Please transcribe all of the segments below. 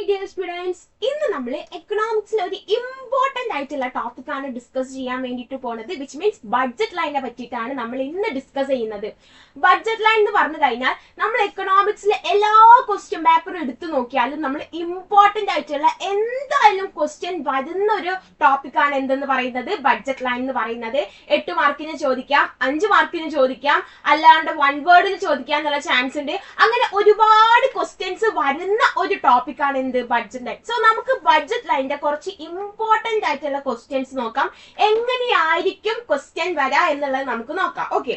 dear students, ഇന്ന് നമ്മൾ എക്കണോമിക്സിലെ ഒരു ഇമ്പോർട്ടന്റ് ആയിട്ടുള്ള ടോപ്പിക് ആണ് ഡിസ്കസ് ചെയ്യാൻ വേണ്ടിയിട്ട് പോകുന്നത്. വിച്ച് മീൻസ് ബഡ്ജറ്റ് ലൈനെ പറ്റിയിട്ടാണ് നമ്മൾ ഇന്ന് ഡിസ്കസ് ചെയ്യുന്നത്. ബഡ്ജറ്റ് ലൈൻ എന്ന് പറഞ്ഞു കഴിഞ്ഞാൽ നമ്മൾ എക്കണോമിക്സിലെ എല്ലാ ക്വസ്റ്റ്യൻ പേപ്പറും എടുത്തു നോക്കിയാലും നമ്മൾ ഇമ്പോർട്ടന്റ് ആയിട്ടുള്ള എന്തായാലും ക്വസ്റ്റ്യൻ വരുന്ന ഒരു ടോപ്പിക് ആണ് എന്തെന്ന് പറയുന്നത് ബഡ്ജറ്റ് ലൈൻ എന്ന് പറയുന്നത്. 8 മാർക്കിന് ചോദിക്കാം, 5 മാർക്കിന് ചോദിക്കാം, അല്ലാണ്ട് 1 വേർഡിൽ ചോദിക്കാൻ എന്നുള്ള ചാൻസ് ഉണ്ട്. അങ്ങനെ ഒരുപാട് ക്വസ്റ്റ്യൻസ് വരുന്ന ഒരു ടോപ്പിക് ആണ് എന്ത് ബഡ്ജറ്റ് ലൈൻ. സോ നമുക്ക് ബഡ്ജറ്റ് ലൈനിന്റെ കുറച്ച് ഇമ്പോർട്ടന്റ് ആയിട്ടുള്ള ക്വസ്റ്റ്യൻസ് നോക്കാം. എങ്ങനെയായിരിക്കും ക്വസ്റ്റ്യൻ വരാ എന്നുള്ളത് നമുക്ക് നോക്കാം. ഓക്കെ,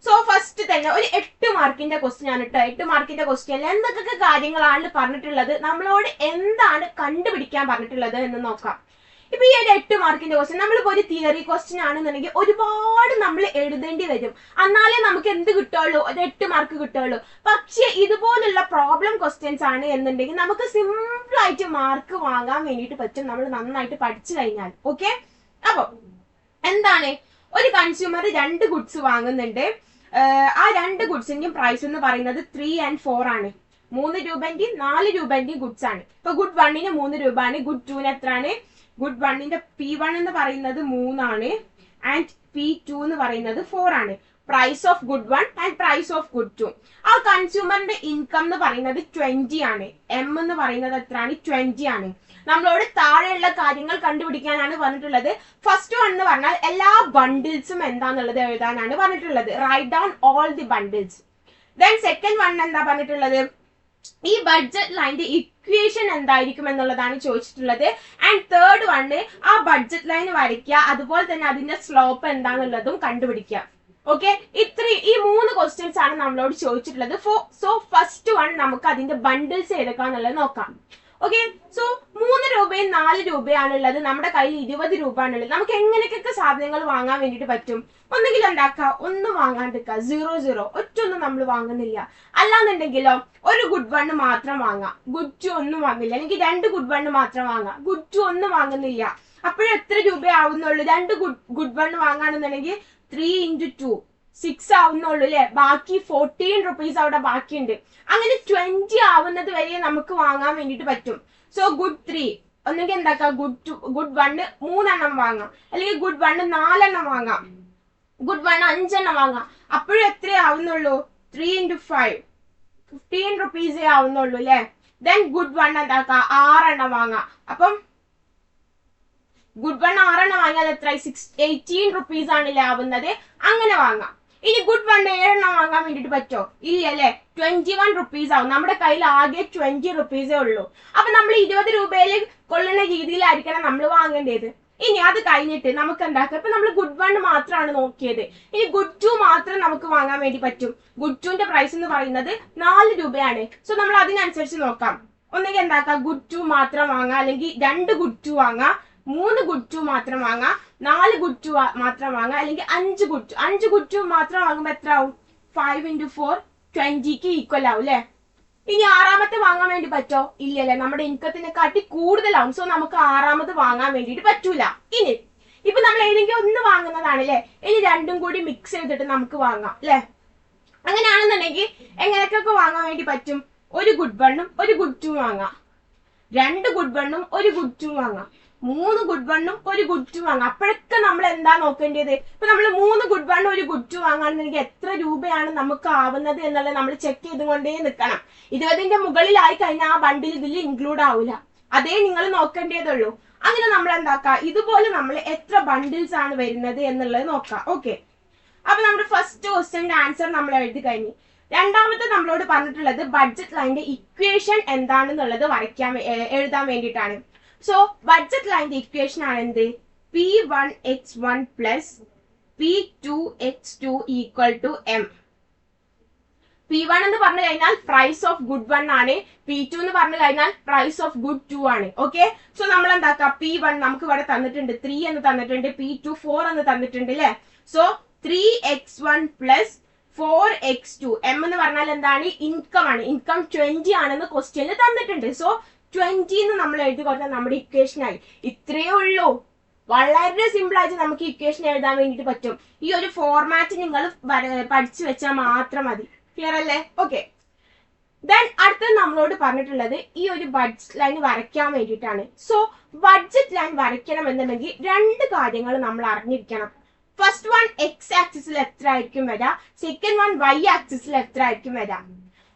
സോ ഫസ്റ്റ് തന്നെ ഒരു 8 മാർക്കിന്റെ ക്വസ്റ്റ്യൻ ആണ് കേട്ടോ. 8 മാർക്കിന്റെ ക്വസ്റ്റ്യനിൽ എന്തൊക്കെ കാര്യങ്ങളാണ് പറഞ്ഞിട്ടുള്ളത്, നമ്മളോട് എന്താണ് കണ്ടുപിടിക്കാൻ പറഞ്ഞിട്ടുള്ളത് എന്ന് നോക്കാം. ഇപ്പൊ ഈ ഒരു 8 മാർക്കിന്റെ ക്വസ്റ്റ്യൻ നമ്മളിപ്പോ ഒരു തിയറി ക്വസ്റ്റ്യൻ ആണെന്നുണ്ടെങ്കിൽ ഒരുപാട് നമ്മൾ എഴുതേണ്ടി വരും. എന്നാലേ നമുക്ക് എന്ത് കിട്ടുള്ളൂ, ഒരു 8 മാർക്ക് കിട്ടുള്ളൂ. പക്ഷെ ഇതുപോലുള്ള പ്രോബ്ലം ക്വസ്റ്റ്യൻസ് ആണ് എന്നുണ്ടെങ്കിൽ നമുക്ക് സിമ്പിൾ ആയിട്ട് മാർക്ക് വാങ്ങാൻ വേണ്ടിയിട്ട് പറ്റും, നമ്മൾ നന്നായിട്ട് പഠിച്ചു കഴിഞ്ഞാൽ. ഓക്കെ, അപ്പൊ എന്താണ്, ഒരു കൺസ്യൂമർ 2 ഗുഡ്സ് വാങ്ങുന്നുണ്ട്. ആ 2 ഗുഡ്സിന്റെയും പ്രൈസ് എന്ന് പറയുന്നത് 3 and 4 ആണ്. 3 രൂപന്റെയും 4 രൂപന്റെയും ഗുഡ്സ് ആണ്. ഇപ്പൊ ഗുഡ് 1ന് 3 രൂപ ആണ്, ഗുഡ് 2ന് എത്രയാണ്, ഗുഡ് 1ന്റെ P1 എന്ന് പറയുന്നത് 3 ആണ് ആൻഡ് P2 എന്ന് പറയുന്നത് 4 ആണ്. Price of good 1 and price of good 2. ആ കൺസ്യൂമറിന്റെ ഇൻകം എന്ന് പറയുന്നത് 20 ആണ്. എം എന്ന് പറയുന്നത് എത്രയാണ്, 20 ആണ്. നമ്മളോട് താഴെയുള്ള കാര്യങ്ങൾ കണ്ടുപിടിക്കാനാണ് പറഞ്ഞിട്ടുള്ളത്. ഫസ്റ്റ് വൺ എന്ന് പറഞ്ഞാൽ എല്ലാ ബണ്ടിൽസും എന്താന്നുള്ളത് എഴുതാനാണ് പറഞ്ഞിട്ടുള്ളത്. Write down all the bundles. Then second one എന്താ പറഞ്ഞിട്ടുള്ളത്, ഈ ബഡ്ജറ്റ് ലൈനിന്റെ ഇക്വേഷൻ എന്തായിരിക്കും എന്നുള്ളതാണ് ചോദിച്ചിട്ടുള്ളത്. ആൻഡ് തേർഡ് വണ് ആ ബഡ്ജറ്റ് ലൈൻ വരയ്ക്കുക, അതുപോലെ തന്നെ അതിന്റെ സ്ലോപ്പ് എന്താന്നുള്ളതും കണ്ടുപിടിക്കുക. ഓക്കെ, ഈ 3 ക്വസ്റ്റ്യൻസ് ആണ് നമ്മളോട് ചോദിച്ചിട്ടുള്ളത്. സോ ഫസ്റ്റ് വൺ നമുക്ക് അതിന്റെ ബണ്ടിൽസ് ഏതൊക്കെയാന്നുള്ളത് നോക്കാം. ഓക്കെ, സോ 3 രൂപയും 4 രൂപയാണുള്ളത്, നമ്മുടെ കയ്യിൽ 20 രൂപ ആണുള്ളത്. നമുക്ക് എങ്ങനെയൊക്കെ സാധനങ്ങൾ വാങ്ങാൻ വേണ്ടിയിട്ട് പറ്റും. ഒന്നെങ്കിൽ എന്താക്കുക, ഒന്നും വാങ്ങാണ്ടിരിക്കുക, 0 ഒറ്റൊന്നും നമ്മൾ വാങ്ങുന്നില്ല. അല്ലാന്നുണ്ടെങ്കിലോ ഒരു ഗുഡ് 1 മാത്രം വാങ്ങാം, ഗുഡ് 2 ഒന്നും വാങ്ങില്ല. അല്ലെങ്കിൽ 2 ഗുഡ് 1 മാത്രം വാങ്ങാം, ഗുഡ് 2 ഒന്നും വാങ്ങുന്നില്ല. അപ്പോഴും എത്ര രൂപ ആവുന്നുള്ളൂ, 2 ഗുഡ് 1 വാങ്ങാണെന്നുണ്ടെങ്കിൽ 3 into 2 6 ആവുന്നുള്ളൂ അല്ലെ. ബാക്കി 14 റുപ്പീസ് അവിടെ ബാക്കിയുണ്ട്. അങ്ങനെ 20 ആവുന്നത് വരെ നമുക്ക് വാങ്ങാൻ വേണ്ടിയിട്ട് പറ്റും. സോ ഗുഡ് 3 ഒന്നെങ്കിൽ എന്താക്കാം, ഗുഡ് 1 3 എണ്ണം വാങ്ങാം, അല്ലെങ്കിൽ ഗുഡ് 1 4 എണ്ണം വാങ്ങാം, ഗുഡ് 1 5 എണ്ണം വാങ്ങാം. അപ്പോഴും എത്ര ആവുന്നുള്ളൂ, 3 into 5 15 റുപ്പീസേ ആവുന്നുള്ളൂ അല്ലെ. ദെൻ ഗുഡ് 1 എന്താക്കാം, 6 എണ്ണം വാങ്ങാം. അപ്പം ഗുഡ് 1 6 എണ്ണം വാങ്ങിയാൽ എത്ര, 18 റുപ്പീസ് ആണല്ലേ ആവുന്നത്. അങ്ങനെ വാങ്ങാം. ഇനി ഗുഡ് 1 7 എണ്ണം വാങ്ങാൻ വേണ്ടിട്ട് പറ്റോ, ഇല്ല അല്ലെ. 21 റുപ്പീസ് ആവും. നമ്മുടെ കയ്യിൽ ആകെ 20 റുപ്പീസേ ഉള്ളൂ. അപ്പൊ നമ്മൾ 20 രൂപയിൽ കൊള്ളുന്ന രീതിയിലായിരിക്കണം നമ്മൾ വാങ്ങേണ്ടത്. ഇനി അത് കഴിഞ്ഞിട്ട് നമുക്ക് എന്താക്കാം, ഇപ്പൊ നമ്മൾ ഗുഡ് 1 മാത്രമാണ് നോക്കിയത്. ഇനി ഗുഡ് 2 മാത്രം നമുക്ക് വാങ്ങാൻ വേണ്ടി പറ്റും. ഗുഡ് 2ന്റെ പ്രൈസ് എന്ന് പറയുന്നത് 4 രൂപയാണ്. സോ നമ്മൾ അതിനനുസരിച്ച് നോക്കാം. ഒന്നെങ്കിൽ എന്താക്കാം, ഗുഡ് 2 മാത്രം വാങ്ങാം, അല്ലെങ്കിൽ 2 ഗുഡ് 2 വാങ്ങാം, 3 ഗുഡ് 2 മാത്രം വാങ്ങാം, 4 ഗുഡ് 2 മാത്രം വാങ്ങാം, അല്ലെങ്കിൽ 5 ഗുഡ് 2 മാത്രം വാങ്ങുമ്പോൾ എത്ര ആവും, 5 into 4 20ക്ക് ഈക്വൽ ആവും അല്ലെ. ഇനി 6ാമത്തെ വാങ്ങാൻ വേണ്ടി പറ്റോ, ഇല്ലല്ലേ, നമ്മുടെ ഇൻകത്തിനെ കാട്ടി കൂടുതലാവും. സോ നമുക്ക് 6ാമത് വാങ്ങാൻ വേണ്ടിയിട്ട് പറ്റൂല. ഇനി ഇപ്പൊ നമ്മൾ ഏതെങ്കിലും ഒന്ന് വാങ്ങുന്നതാണ് അല്ലെ, ഇനി രണ്ടും കൂടി മിക്സ് ചെയ്തിട്ട് നമുക്ക് വാങ്ങാം അല്ലെ. അങ്ങനെയാണെന്നുണ്ടെങ്കിൽ എങ്ങനെയൊക്കെ വാങ്ങാൻ വേണ്ടി പറ്റും, ഒരു ഗുഡ് 1ഉം ഒരു ഗുഡ് 2 വാങ്ങാം, 2 ഗുഡ് 1ഉം ഒരു ഗുഡ് 2 വാങ്ങാം, 3 ഗുഡ് 1ഉം ഒരു ഗുഡ് 2 വാങ്ങാം. അപ്പോഴൊക്കെ നമ്മൾ എന്താ നോക്കേണ്ടത്, ഇപ്പൊ നമ്മൾ 3 ഗുഡ് 1 ഒരു ഗുഡ് 2 വാങ്ങാണെന്നുണ്ടെങ്കിൽ എത്ര രൂപയാണ് നമുക്ക് ആവുന്നത് എന്നുള്ളത് നമ്മൾ ചെക്ക് ചെയ്തുകൊണ്ടേ നിൽക്കണം. 20ന്റെ മുകളിലായി കഴിഞ്ഞാൽ ആ ബണ്ടിൽ ഇതിൽ ഇൻക്ലൂഡ് ആവില്ല. അതേ നിങ്ങൾ നോക്കേണ്ടതുള്ളൂ. അങ്ങനെ നമ്മൾ എന്താക്കാം, ഇതുപോലെ നമ്മൾ എത്ര ബണ്ടിൽസ് ആണ് വരുന്നത് എന്നുള്ളത് നോക്കാം. ഓക്കെ, അപ്പൊ നമ്മുടെ ഫസ്റ്റ് ക്വസ്റ്റ്യന്റെ ആൻസർ നമ്മൾ എഴുതി കഴിഞ്ഞു. രണ്ടാമത്തെ നമ്മളോട് പറഞ്ഞിട്ടുള്ളത് ബഡ്ജറ്റ് ലൈനിന്റെ ഇക്വേഷൻ എന്താണെന്നുള്ളത് എഴുതാൻ വേണ്ടിയിട്ടാണ്. സോ ബഡ്ജറ്റ് ലൈനിന്റെ ഇക്വേഷൻ ആണ് എന്ത്, P1x1 plus P2x2 equal to M. P1 എന്ന് പറഞ്ഞു കഴിഞ്ഞാൽ പ്രൈസ് ഓഫ് ഗുഡ് 1 ആണ്, P2 എന്ന് പറഞ്ഞു കഴിഞ്ഞാൽ പ്രൈസ് ഓഫ് ഗുഡ് 2 ആണ്. ഓക്കെ, സോ നമ്മൾ എന്താക്കാം, P1 നമുക്ക് ഇവിടെ തന്നിട്ടുണ്ട് 3 എന്ന് തന്നിട്ടുണ്ട്, P2 4 എന്ന് തന്നിട്ടുണ്ട് അല്ലെ. So 3x1 plus 4x2. M എന്ന് പറഞ്ഞാൽ എന്താണ്, ഇൻകം ആണ്. ഇൻകം 20 ആണെന്ന് ക്വസ്റ്റ്യനിൽ തന്നിട്ടുണ്ട്. സോ 20 എന്ന് നമ്മൾ എഴുതി കൊടുത്താൽ നമ്മുടെ ഇക്വേഷൻ ആയി. ഇത്രയേ ഉള്ളൂ. വളരെ സിമ്പിൾ ആയിട്ട് നമുക്ക് ഇക്വേഷൻ എഴുതാൻ വേണ്ടിയിട്ട് പറ്റും. ഈ ഒരു ഫോർമാറ്റ് നിങ്ങൾ പഠിച്ചു വെച്ചാൽ മാത്രം മതി. ക്ലിയർ അല്ലേ? ഓക്കെ, ദെൻ അടുത്തത് നമ്മളോട് പറഞ്ഞിട്ടുള്ളത് ഈ ഒരു ബഡ്ജറ്റ് ലൈൻ വരയ്ക്കാൻ വേണ്ടിയിട്ടാണ്. സോ ബഡ്ജറ്റ് ലൈൻ വരയ്ക്കണം എന്നുണ്ടെങ്കിൽ രണ്ട് കാര്യങ്ങൾ നമ്മൾ അറിഞ്ഞിരിക്കണം. ഫസ്റ്റ് വൺ എക്സ് ആക്സിസിൽ എത്ര ആയിരിക്കും വരാം, സെക്കൻഡ് വൺ വൈ ആക്സിസിൽ എത്ര ആയിരിക്കും വരാം.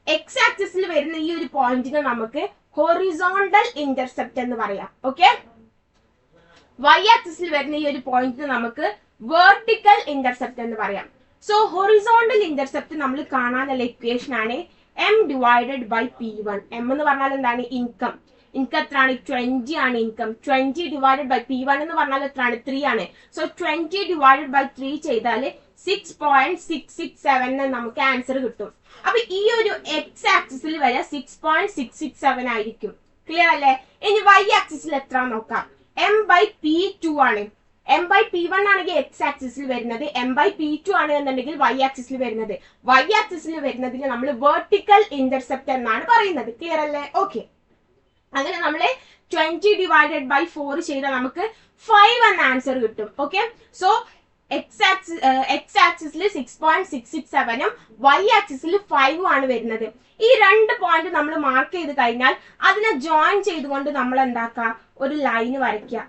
എക്സ് ആക്സിസിൽ വരുന്ന ഈ ഒരു പോയിന്റിന് നമുക്ക് ഹൊറിസോണ്ടൽ ഇന്റർസെപ്റ്റ് എന്ന് പറയാം. ഓക്കെ, വൈ ആക്സിസിൽ വരുന്ന ഈ ഒരു പോയിന്റിന് നമുക്ക് വെർട്ടിക്കൽ ഇന്റർസെപ്റ്റ് എന്ന് പറയാം. സോ ഹൊറിസോണ്ടൽ ഇന്റർസെപ്റ്റ് നമ്മൾ കാണാനുള്ള ഇക്വേഷൻ ആണ് m divided by P1. m എന്ന് പറഞ്ഞാൽ എന്താണ്, ഇൻകം. ഇൻകം എത്രയാണ്, 20 ആണ് ഇൻകം. 20 ഡിവൈഡഡ് ബൈ P1 എന്ന് പറഞ്ഞാൽ എത്രയാണ്, 3 ആണ്. സോ 20 ഡിവൈഡഡ് ബൈ 3 ചെയ്താൽ 6.667 നമുക്ക് ആൻസർ കിട്ടും. അപ്പൊ ഈ ഒരു എക്സ് ആക്സിസിൽ വരെ 6.667 ആയിരിക്കും. ക്ലിയർ അല്ലേ? ഇനി വൈ ആക്സിസിൽ എത്ര നോക്കാം. m ബൈ P2 ആണ്. m ബൈ P1 ആണെങ്കിൽ എക്സ് ആക്സിസിൽ വരുന്നത്, m ബൈ P2 ആണ് എന്നുണ്ടെങ്കിൽ വൈ ആക്സിസിൽ വരുന്നത്. വൈ ആക്സിസിൽ വരുന്നതിന് നമ്മൾ വെർട്ടിക്കൽ ഇന്റർസെപ്റ്റ് എന്നാണ് പറയുന്നത്. ക്ലിയർ അല്ലേ? ഓക്കെ, അങ്ങനെ നമ്മൾ 20 ഡിവൈഡഡ് ബൈ 4 ചെയ്താൽ നമുക്ക് 5 എന്ന ആൻസർ കിട്ടും. ഓക്കെ, സോ എക്സ് ആക്സിസിൽ 6.667ഉം വൈ ആക്സിസിൽ 5 ആണ് വരുന്നത്. ഈ രണ്ട് പോയിന്റ് നമ്മൾ മാർക്ക് ചെയ്ത് കഴിഞ്ഞാൽ അതിനെ ജോയിൻ ചെയ്തുകൊണ്ട് നമ്മൾ എന്താക്കുക, ഒരു ലൈന് വരയ്ക്കുക.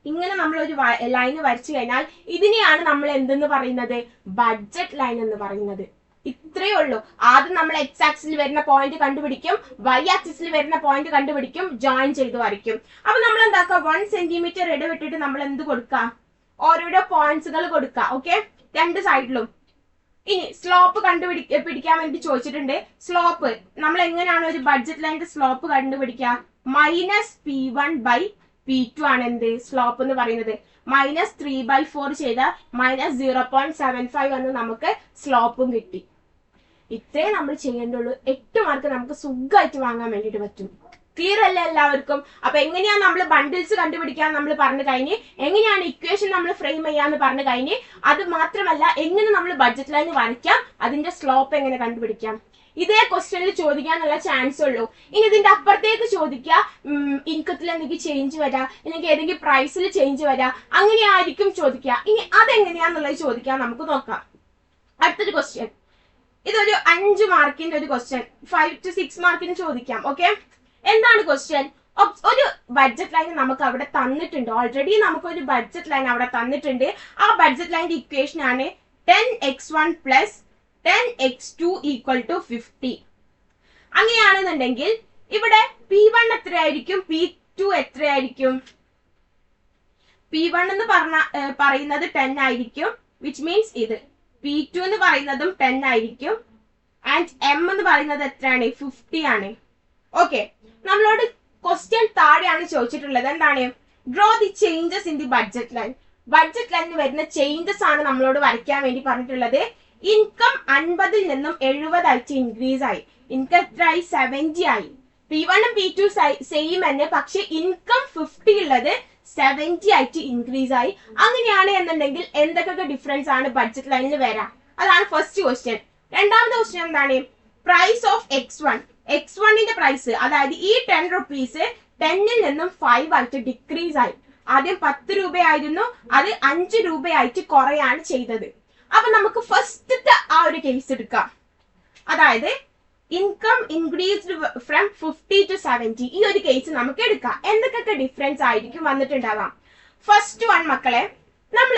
ഇങ്ങനെ നമ്മൾ ഒരു ലൈന് വരച്ചു കഴിഞ്ഞാൽ ഇതിനെയാണ് നമ്മൾ എന്തെന്ന് പറയുന്നത്, ബഡ്ജറ്റ് ലൈൻ എന്ന് പറയുന്നത്. ഇത്രയേ ഉള്ളൂ. ആദ്യം നമ്മൾ എക്സ് ആക്സിൽ വരുന്ന പോയിന്റ് കണ്ടുപിടിക്കും, വൈ ആക്സിസിൽ വരുന്ന പോയിന്റ് കണ്ടുപിടിക്കും, ജോയിൻ ചെയ്ത് വരയ്ക്കും. അപ്പൊ നമ്മൾ എന്താക്കുക, 1 സെന്റിമീറ്റർ ഇടവിട്ടിട്ട് നമ്മൾ എന്ത് കൊടുക്കുക, ഓരോരോ പോയിന്റ്സുകൾ കൊടുക്കുക. ഓക്കെ, രണ്ട് സൈഡിലും. ഇനി സ്ലോപ്പ് പിടിക്കാൻ വേണ്ടി ചോദിച്ചിട്ടുണ്ട്. സ്ലോപ്പ് നമ്മൾ എങ്ങനെയാണ് ഒരു ബഡ്ജറ്റ് ലൈനിന്റെ സ്ലോപ്പ് കണ്ടുപിടിക്കുക, -P1 ബൈ P2 ആണ് എന്ത് സ്ലോപ്പ് എന്ന് പറയുന്നത്. -3/4 ചെയ്താൽ -0.75 എന്ന് നമുക്ക് സ്ലോപ്പും കിട്ടി. ഇത്രേ നമ്മൾ ചെയ്യേണ്ടുള്ളൂ. 8 മാർക്ക് നമുക്ക് സുഖമായിട്ട് വാങ്ങാൻ വേണ്ടിയിട്ട് പറ്റും. ക്ലിയർ അല്ലേ എല്ലാവർക്കും? അപ്പൊ എങ്ങനെയാണ് നമ്മൾ ബണ്ടിൽസ് കണ്ടുപിടിക്കാൻ നമ്മൾ പറഞ്ഞു കഴിഞ്ഞ്, എങ്ങനെയാണ് ഇക്വേഷൻ നമ്മൾ ഫ്രെയിം ചെയ്യാന്ന് പറഞ്ഞു കഴിഞ്ഞ്, അത് മാത്രമല്ല എങ്ങനെ നമ്മൾ ബഡ്ജറ്റ് ലൈൻ വരയ്ക്കാം, അതിന്റെ സ്ലോപ്പ് എങ്ങനെ കണ്ടുപിടിക്കാം, ഇതേ ക്വസ്റ്റ്യനിൽ ചോദിക്കാനുള്ള ചാൻസ് ഉള്ളൂ. ഇനി ഇതിന്റെ അപ്പുറത്തേക്ക് ചോദിക്കുക, ഇൻകത്തിൽ എന്തെങ്കിലും ചേഞ്ച് വരാം, അല്ലെങ്കിൽ ഏതെങ്കിലും പ്രൈസിൽ ചേഞ്ച് വരാം, അങ്ങനെയായിരിക്കും ചോദിക്കുക. ഇനി അതെങ്ങനെയാന്നുള്ളത് ചോദിക്കാൻ നമുക്ക് നോക്കാം. അടുത്തൊരു ക്വസ്റ്റ്യൻ, ഇതൊരു 5 മാർക്കിന്റെ ഒരു ക്വസ്റ്റ്യൻ, 5 to 6 മാർക്കിന് ചോദിക്കാം. ഓക്കെ, എന്താണ് ക്വസ്റ്റ്യൻ? ഒരു ബഡ്ജറ്റ് ലൈൻ നമുക്ക് അവിടെ തന്നിട്ടുണ്ട്. ഓൾറെഡി നമുക്കൊരു ബഡ്ജറ്റ് ലൈൻ അവിടെ തന്നിട്ടുണ്ട്. ആ ബഡ്ജറ്റ് ലൈനിന്റെ ഇക്വേഷൻ ആണ് 10x1 plus 10x2 equal to 50. അങ്ങനെയാണെന്നുണ്ടെങ്കിൽ ഇവിടെ P1 എത്രയായിരിക്കും, P2 എത്രയായിരിക്കും? P1 എന്ന് പറയുന്നത് 10 ആയിരിക്കും, വിച്ച് മീൻസ് ഇത്. P2 എന്ന് പറയുന്നതും 10 ആയിരിക്കും. ആൻഡ് m എന്ന് പറയുന്നത് എത്രയാണ്, 50 ആണ്. ഓക്കെ, നമ്മളോട് ക്വസ്റ്റ്യൻ താഴെയാണ് ചോദിച്ചിട്ടുള്ളത്. എന്താണ്? Draw the changes in the budget line. Budget ലൈനിൽ വരുന്ന ചേഞ്ചസ് ആണ് നമ്മളോട് വരയ്ക്കാൻ വേണ്ടി പറഞ്ഞിട്ടുള്ളത്. ഇൻകം 50-ൽ നിന്നും 70 ആയിട്ട് ഇൻക്രീസ് ആയി. ഇൻകം എത്രയായി, 70 ആയി. P1 ഉം P2 സെയിം തന്നെ, പക്ഷെ ഇൻകം 50 ഉള്ളത് 70 ആയിട്ട് ഇൻക്രീസ് ആയി. അങ്ങനെയാണ് എന്നുണ്ടെങ്കിൽ എന്തൊക്കെ ഡിഫറൻസ് ആണ് ബഡ്ജറ്റ് ലൈനിൽ വരാം? അതാണ് ഫസ്റ്റ് ക്വസ്റ്റ്യൻ. രണ്ടാമത്തെ ക്വസ്റ്റ്യൻ എന്താണ്? Price of x1. x1ന്റെ പ്രൈസ്, അതായത് ഈ 10 rupees 10-ൽ നിന്നും 5 ആയിട്ട് ഡിക്രീസ് ആയി. ആദ്യം 10 രൂപയായിരുന്നു, അത് 5 രൂപയായിട്ട് കുറയാണ് ചെയ്തത്. അപ്പൊ നമുക്ക് ഫസ്റ്റത്തെ ആ ഒരു കേസ് എടുക്കാം. അതായത് ഇൻകം ഇൻക്രീസ്ഡ് ഫ്രം 50 to 70. ഈ ഒരു കേസ് നമുക്ക് എടുക്കാം. എന്തൊക്കെ ഡിഫറൻസ് ആയിരിക്കും വന്നിട്ടുണ്ടാവാം? ഫസ്റ്റ് വൺ മക്കളെ, നമ്മൾ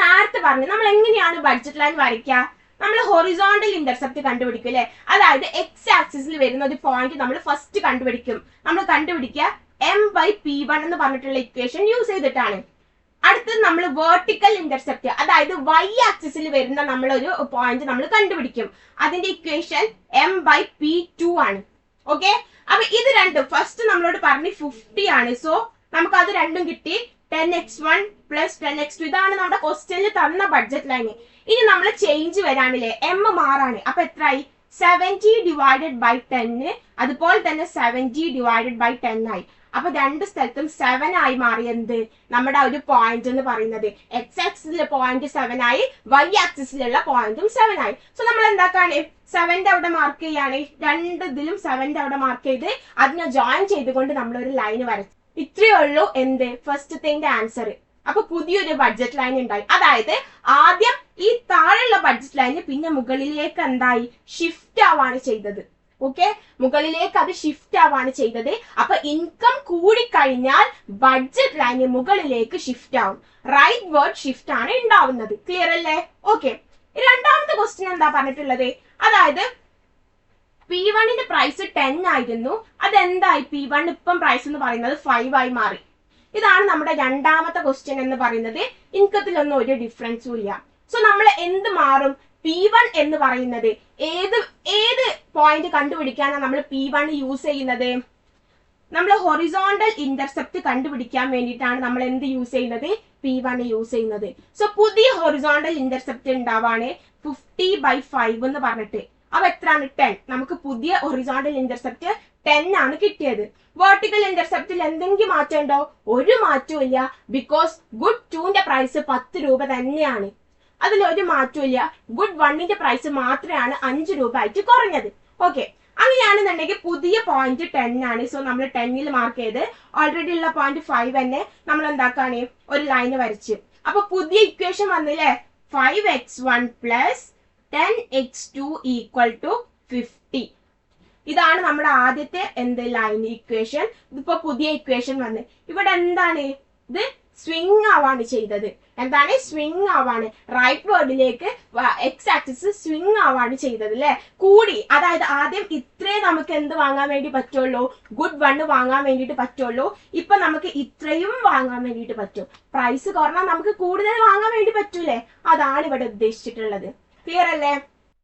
നേരത്തെ പറഞ്ഞു നമ്മൾ എങ്ങനെയാണ് ബഡ്ജറ്റ് ലൈൻ വരയ്ക്കുക, നമ്മൾ ഹൊറിസോണ്ടൽ ഇന്റർസെപ്റ്റ് കണ്ടുപിടിക്കും അല്ലെ. അതായത് എക്സ് ആക്സിസിൽ വരുന്ന ഒരു പോയിന്റ് നമ്മൾ ഫസ്റ്റ് കണ്ടുപിടിക്കും. നമ്മൾ കണ്ടുപിടിക്കുക m ബൈ P1 എന്ന് പറഞ്ഞിട്ടുള്ള ഇക്വേഷൻ യൂസ് ചെയ്തിട്ടാണ്. അടുത്തത് നമ്മൾ വെർട്ടിക്കൽ ഇന്റർസെപ്റ്റ്, അതായത് വൈ ആക്സിസിൽ വരുന്ന നമ്മളൊരു പോയിന്റ് നമ്മൾ കണ്ടുപിടിക്കും. അതിന്റെ ഇക്വേഷൻ m ബൈ P2 ആണ്. ഓക്കെ, അപ്പൊ ഇത് രണ്ടും ഫസ്റ്റ് നമ്മളോട് പറഞ്ഞ് 50 ആണ്. സോ നമുക്ക് അത് രണ്ടും കിട്ടി. 10x1 പ്ലസ് 10x2, ഇതാണ് നമ്മുടെ ക്വസ്റ്റ്യനിൽ തന്ന ബഡ്ജറ്റ് ലൈൻ. ഇനി നമ്മൾ ചേഞ്ച് വരാനില്ലേ, m മാറാണ്. അപ്പൊ എത്രയായി, 70 ഡിവൈഡഡ് ബൈ 10, അതുപോലെ തന്നെ 70 ഡിവൈഡഡ് ബൈ 10 ആയി. അപ്പൊ രണ്ട് സ്ഥലത്തും 7 ആയി മാറിയത് നമ്മുടെ ഒരു പോയിന്റ് എന്ന് പറയുന്നത്. എക്സ് ആക്സിസിലെ പോയിന്റ് 7 ആയി, വൈ ആക്സിസിലുള്ള പോയിന്റും 7 ആയി. സോ നമ്മൾ എന്താക്കാണ്, 7ന്റെ അവിടെ മാർക്ക് ചെയ്യാണ്. രണ്ടിലും 7ന്റെ അവിടെ മാർക്ക് ചെയ്ത് അതിനെ ജോയിൻ ചെയ്തുകൊണ്ട് നമ്മൾ ഒരു ലൈൻ വരച്ചു. ഇത്രയേ ഉള്ളൂ എന്ത് ഫസ്റ്റത്തെ ആൻസർ. അപ്പൊ പുതിയൊരു ബഡ്ജറ്റ് ലൈൻ ഉണ്ടായി. അതായത് ആദ്യം ഈ താഴെയുള്ള ബഡ്ജറ്റ് ലൈന് പിന്നെ മുകളിലേക്ക് എന്തായി ഷിഫ്റ്റ് ആവാണ് ചെയ്തത്. ഓക്കെ, മുകളിലേക്ക് അത് ഷിഫ്റ്റ് ആവാണ് ചെയ്തത്. അപ്പൊ ഇൻകം കൂടിക്കഴിഞ്ഞാൽ ബഡ്ജറ്റ് ലൈന് മുകളിലേക്ക് ഷിഫ്റ്റ് ആവും. റൈറ്റ് വേർഡ് ഷിഫ്റ്റ് ആണ് ഉണ്ടാവുന്നത്. ക്ലിയർ അല്ലേ? ഓക്കെ, രണ്ടാമത്തെ ക്വസ്റ്റ്യൻ എന്താ പറഞ്ഞിട്ടുള്ളത്? അതായത് P1ന്റെ പ്രൈസ് 10 ആയിരുന്നു. അതെന്തായി? P1 ഇപ്പം പ്രൈസ് എന്ന് പറയുന്നത് 5 ആയി മാറി. ഇതാണ് നമ്മുടെ രണ്ടാമത്തെ ക്വസ്റ്റ്യൻ എന്ന് പറയുന്നത്. ഇൻകത്തിലൊന്നും ഒരു ഡിഫറൻസും ഇല്ല. സോ നമ്മൾ എന്ത് മാറും? P1 എന്ന് പറയുന്നത് ഏത് പോയിന്റ് കണ്ടുപിടിക്കാനാണ് നമ്മൾ P1 യൂസ് ചെയ്യുന്നത്? നമ്മൾ ഹൊറിസോണ്ടൽ ഇന്റർസെപ്റ്റ് കണ്ടുപിടിക്കാൻ വേണ്ടിയിട്ടാണ് നമ്മൾ എന്ത് യൂസ് ചെയ്യുന്നത്? P1 യൂസ് ചെയ്യുന്നത്. സോ പുതിയ ഹൊറിസോണ്ടൽ ഇന്റർസെപ്റ്റ് ഉണ്ടാവാണ് 50/5 എന്ന് പറഞ്ഞിട്ട്. അപ്പൊ എത്രയാണ്? 10. നമുക്ക് പുതിയ ഹൊറിസോണ്ടൽ ഇന്റർസെപ്റ്റ് 10 ആണ് കിട്ടിയത്. വെർട്ടിക്കൽ ഇന്റർസെപ്റ്റിൽ എന്തെങ്കിലും മാറ്റം ഉണ്ടോ? ഒരു മാറ്റവും ഇല്ല. ബിക്കോസ് ഗുഡ് 2ന്റെ പ്രൈസ് 10 രൂപ തന്നെയാണ്. അതിലൊരു മാറ്റവും ഇല്ല. ഗുഡ് 1ന്റെ പ്രൈസ് മാത്രമാണ് 5 രൂപ ആയിട്ട് കുറഞ്ഞത്. ഓക്കെ, അങ്ങനെയാണെന്നുണ്ടെങ്കിൽ പുതിയ പോയിന്റ് 10 ആണ്. സോ നമ്മൾ 10ൽ മാർക്ക് ചെയ്ത് ഓൾറെഡി ഉള്ള പോയിന്റ് 5 തന്നെ നമ്മൾ എന്താക്കാണ്? ഒരു ലൈന് വരച്ച്. അപ്പൊ പുതിയ ഇക്വേഷൻ വന്നില്ലേ? 5x1 plus 10x2 equal to 50. ഇതാണ് നമ്മുടെ ആദ്യത്തെ ലൈൻ ഇക്വേഷൻ. ഇതിപ്പോ പുതിയ ഇക്വേഷൻ വന്ന് ഇവിടെ എന്താണ്? ഇത് സ്വിങ് ആവാണ് ചെയ്തത്. എന്താണ്? സ്വിങ് ആവാണ്. റൈറ്റ് വേർഡിലേക്ക് എക്സ് ആക്സിസ് സ്വിങ് ആവാണ് ചെയ്തത് അല്ലെ? കൂടി. അതായത് ആദ്യം ഇത്രയും നമുക്ക് എന്ത് വാങ്ങാൻ വേണ്ടി പറ്റുള്ളൂ? ഗുഡ് 1 വാങ്ങാൻ വേണ്ടിയിട്ട് പറ്റുള്ളൂ. ഇപ്പൊ നമുക്ക് ഇത്രയും വാങ്ങാൻ വേണ്ടിയിട്ട് പറ്റും. പ്രൈസ് കുറഞ്ഞാൽ നമുക്ക് കൂടുതൽ വാങ്ങാൻ വേണ്ടി പറ്റൂലേ? അതാണ് ഇവിടെ ഉദ്ദേശിച്ചിട്ടുള്ളത്. ക്ലിയർ അല്ലേ?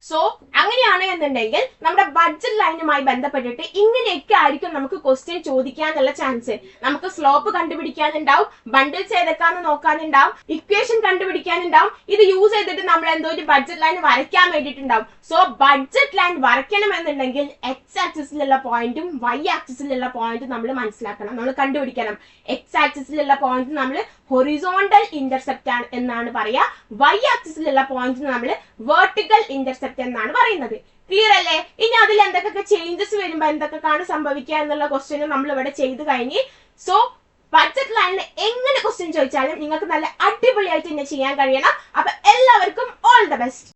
സോ അങ്ങനെയാണ് എന്നുണ്ടെങ്കിൽ നമ്മുടെ ബഡ്ജറ്റ് ലൈനുമായി ബന്ധപ്പെട്ടിട്ട് ഇങ്ങനെയൊക്കെ ആയിരിക്കും നമുക്ക് ക്വസ്റ്റ്യൻ ചോദിക്കാനുള്ള ചാൻസ്. നമുക്ക് സ്ലോപ്പ് കണ്ടുപിടിക്കാനുണ്ടാവും, ബണ്ടിൽസ് ഏതൊക്കെയാന്ന് നോക്കാനുണ്ടാവും, ഇക്വേഷൻ കണ്ടുപിടിക്കാനുണ്ടാവും. ഇത് യൂസ് ചെയ്തിട്ട് നമ്മൾ എന്തോ ഒരു ബഡ്ജറ്റ് ലൈൻ വരയ്ക്കാൻ വേണ്ടിയിട്ടുണ്ടാവും. സോ ബഡ്ജറ്റ് ലൈൻ വരയ്ക്കണമെന്നുണ്ടെങ്കിൽ എക്സ് ആക്സിസിലുള്ള പോയിന്റും വൈ ആക്സിസിലുള്ള പോയിന്റും നമ്മൾ മനസ്സിലാക്കണം, നമ്മൾ കണ്ടുപിടിക്കണം. എക്സ് ആക്സിസിലുള്ള പോയിന്റ് നമ്മൾ ഹൊറിസോണ്ടൽ ഇന്റർസെപ്റ്റ് ആണ് എന്നാണ് പറയാ. വൈ ആക്സിസിലുള്ള പോയിന്റ് നമ്മൾ വെർട്ടിക്കൽ ഇന്റർസെപ്റ്റ് എന്നാണ് പറയുന്നത്. ക്ലിയർ അല്ലേ? ഇനി അതിൽ എന്തൊക്കെ ചേഞ്ചസ് വരുമ്പോ എന്തൊക്കെയാണ് സംഭവിക്കുക എന്നുള്ള ക്വസ്റ്റ്യൻ നമ്മൾ ഇവിടെ ചെയ്ത് കഴിഞ്ഞ്. സോ ബഡ്ജറ്റ് ലൈനിൽ എങ്ങനെ ക്വസ്റ്റ്യൻ ചോദിച്ചാലും നിങ്ങൾക്ക് നല്ല അടിപൊളിയായിട്ട് തന്നെ ചെയ്യാൻ കഴിയണം. അപ്പൊ എല്ലാവർക്കും ഓൾ ദ ബെസ്റ്റ്.